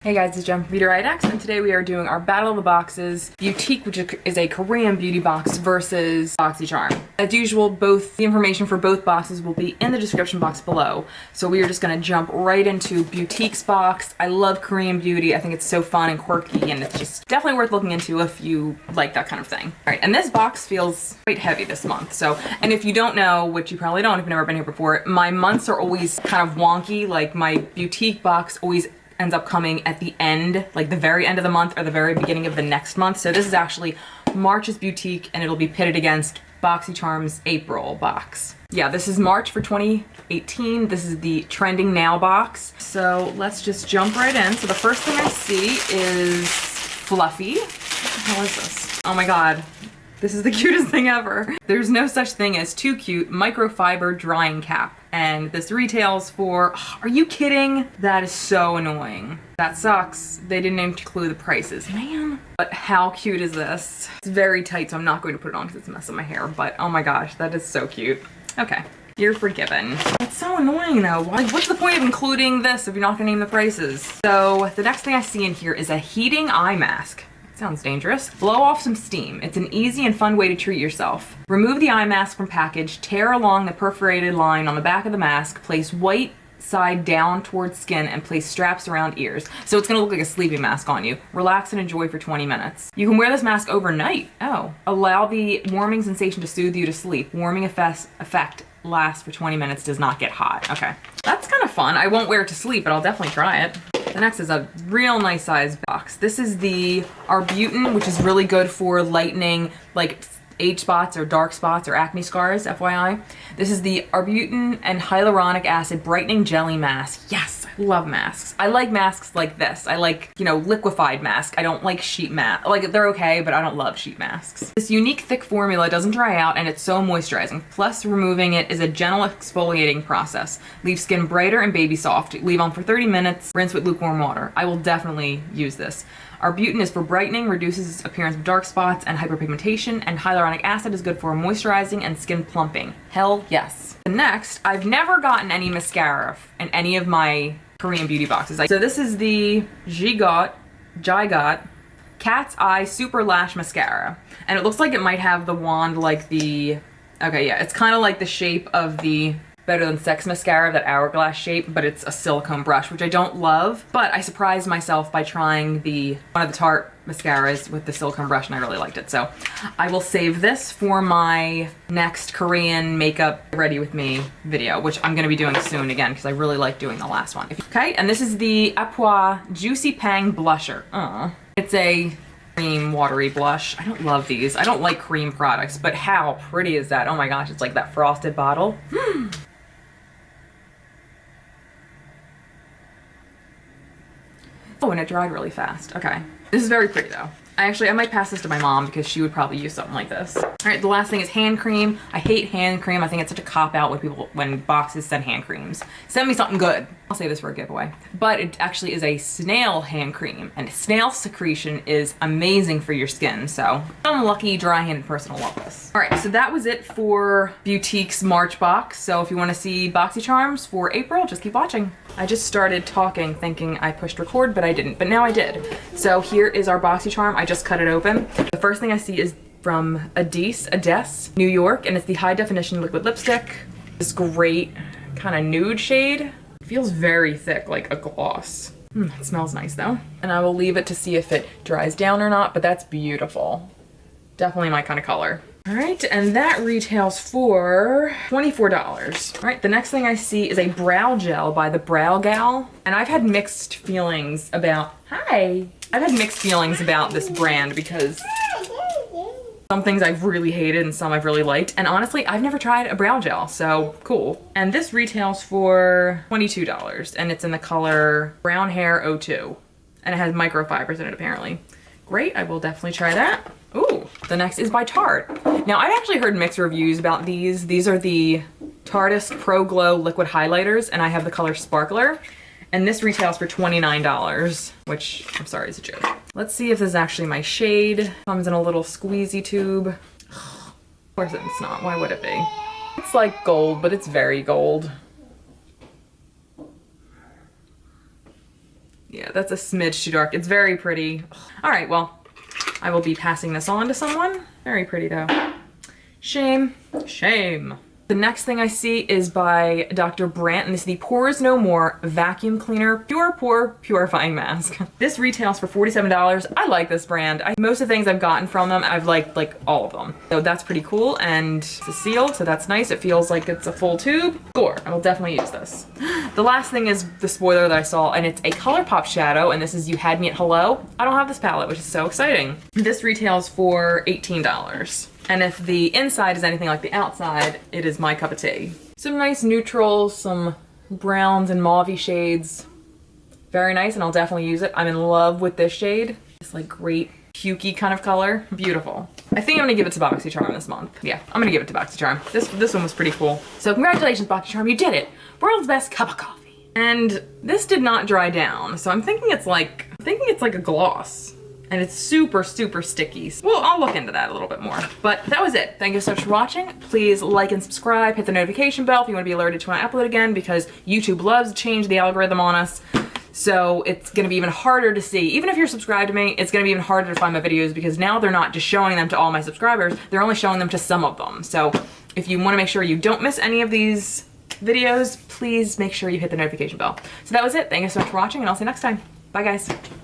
Hey guys, it's Jen from beautyriotx, and today we are doing our Battle of the Boxes Beauteque, which is a Korean beauty box, versus BoxyCharm. As usual, the information for both boxes will be in the description box below. So we are just gonna jump right into Beauteque's box. I love Korean beauty. I think it's so fun and quirky, and it's just definitely worth looking into if you like that kind of thing. All right, and this box feels quite heavy this month. And if you don't know, which you probably don't if you've never been here before, my months are always kind of wonky. Like my Beauteque box always ends up coming at the end, like the very end of the month or the very beginning of the next month. So this is actually March's Beauteque, and it'll be pitted against BoxyCharm's April box. Yeah, this is March for 2018. This is the trending now box. So let's just jump right in. So the first thing I see is Fluffy. What the hell is this? Oh my God. This is the cutest thing ever. There's no such thing as too cute microfiber drying cap. And this retails for, are you kidding? That is so annoying. That sucks. They didn't include the prices, man. But how cute is this? It's very tight, so I'm not going to put it on because it's messing my hair, but oh my gosh, that is so cute. Okay, you're forgiven. It's so annoying though. Like, what's the point of including this if you're not gonna name the prices? So the next thing I see in here is a heating eye mask. Sounds dangerous. Blow off some steam. It's an easy and fun way to treat yourself. Remove the eye mask from package, tear along the perforated line on the back of the mask, place white side down towards skin, and place straps around ears. So it's gonna look like a sleeping mask on you. Relax and enjoy for 20 minutes. You can wear this mask overnight. Oh. Allow the warming sensation to soothe you to sleep. Warming effect lasts for 20 minutes, does not get hot. Okay. That's kind of fun. I won't wear it to sleep, but I'll definitely try it. The next is a real nice size box. This is the Beauteque, which is really good for lightening like age spots or dark spots or acne scars, FYI. This is the Beauteque and hyaluronic acid brightening jelly mask. Yes, I love masks. I like masks like this. I like, you know, liquefied mask. I don't like sheet mask. Like, they're okay, but I don't love sheet masks. This unique thick formula doesn't dry out, and it's so moisturizing. Plus, removing it is a gentle exfoliating process. Leave skin brighter and baby soft. Leave on for 30 minutes. Rinse with lukewarm water. I will definitely use this. Beauteque is for brightening, reduces appearance of dark spots and hyperpigmentation, and hyaluronic acid is good for moisturizing and skin plumping. Hell yes. Next, I've never gotten any mascara in any of my Korean beauty boxes. So this is the Jigot Cat's Eye Super Lash Mascara. And it looks like it might have the wand like the, okay, yeah, it's kind of like the shape of the Better Than Sex mascara, that hourglass shape, but it's a silicone brush, which I don't love. But I surprised myself by trying one of the Tarte mascaras with the silicone brush, and I really liked it. So I will save this for my next Korean makeup ready with me video, which I'm gonna be doing soon again because I really like doing the last one. Okay, and this is the Aqua Juicy Pang Blusher. It's a cream watery blush. I don't love these. I don't like cream products, but how pretty is that? Oh my gosh, it's like that frosted bottle. Oh, and it dried really fast. Okay. This is very pretty though. I might pass this to my mom because she would probably use something like this. All right, the last thing is hand cream. I hate hand cream. I think it's such a cop-out when boxes send hand creams. Send me something good. I'll save this for a giveaway. But it actually is a snail hand cream, and snail secretion is amazing for your skin. So I'm a lucky dry-handed person to love this. All right, so that was it for Beauteque's March box. So if you want to see BoxyCharms for April, just keep watching. I just started talking thinking I pushed record, but I didn't, but now I did. So here is our BoxyCharm. I just cut it open. The first thing I see is from Ades, New York, and it's the high definition liquid lipstick. This great kind of nude shade. It feels very thick, like a gloss. It smells nice though. And I will leave it to see if it dries down or not, but that's beautiful. Definitely my kind of color. All right, and that retails for $24. All right, the next thing I see is a brow gel by the Brow Gal. And I've had mixed feelings about, I've had mixed feelings about this brand because some things I've really hated and some I've really liked. And honestly, I've never tried a brow gel, so cool. And this retails for $22, and it's in the color Brown Hair 02. And it has microfibers in it, apparently. Great, I will definitely try that. Ooh, the next is by Tarte. Now, I've actually heard mixed reviews about these. These are the Tarteist Pro Glow Liquid Highlighters, and I have the color Sparkler. And this retails for $29, which I'm sorry is a joke. Let's see if this is actually my shade. Comes in a little squeezy tube. Of course it's not, why would it be? It's like gold, but it's very gold. Yeah, that's a smidge too dark. It's very pretty. All right, well, I will be passing this on to someone. Very pretty though. Shame, shame. The next thing I see is by Dr. Brandt, and this is the Pores No More Vacuum Cleaner Pure Pore Purifying Mask. This retails for $47. I like this brand. Most of the things I've gotten from them, I've liked like all of them. So that's pretty cool, and it's a seal, so that's nice. It feels like it's a full tube. Score, I will definitely use this. The last thing is the spoiler that I saw, and it's a ColourPop shadow, and this is You Had Me at Hello. I don't have this palette, which is so exciting. This retails for $18. And if the inside is anything like the outside, it is my cup of tea. Some nice neutrals, some browns and mauve-y shades. Very nice, and I'll definitely use it. I'm in love with this shade. It's like great pukey kind of color. Beautiful. I think I'm gonna give it to BoxyCharm this month. Yeah, I'm gonna give it to BoxyCharm. This one was pretty cool. So congratulations, BoxyCharm, you did it. World's best cup of coffee. And this did not dry down, so I'm thinking it's like a gloss. And it's super, super sticky. Well, I'll look into that a little bit more. But that was it. Thank you so much for watching. Please like and subscribe, hit the notification bell if you want to be alerted to when I upload again, because YouTube loves to change the algorithm on us. So it's gonna be even harder to see. Even if you're subscribed to me, it's gonna be even harder to find my videos, because now they're not just showing them to all my subscribers, they're only showing them to some of them. So if you wanna make sure you don't miss any of these videos, please make sure you hit the notification bell. So that was it. Thank you so much for watching, and I'll see you next time. Bye guys.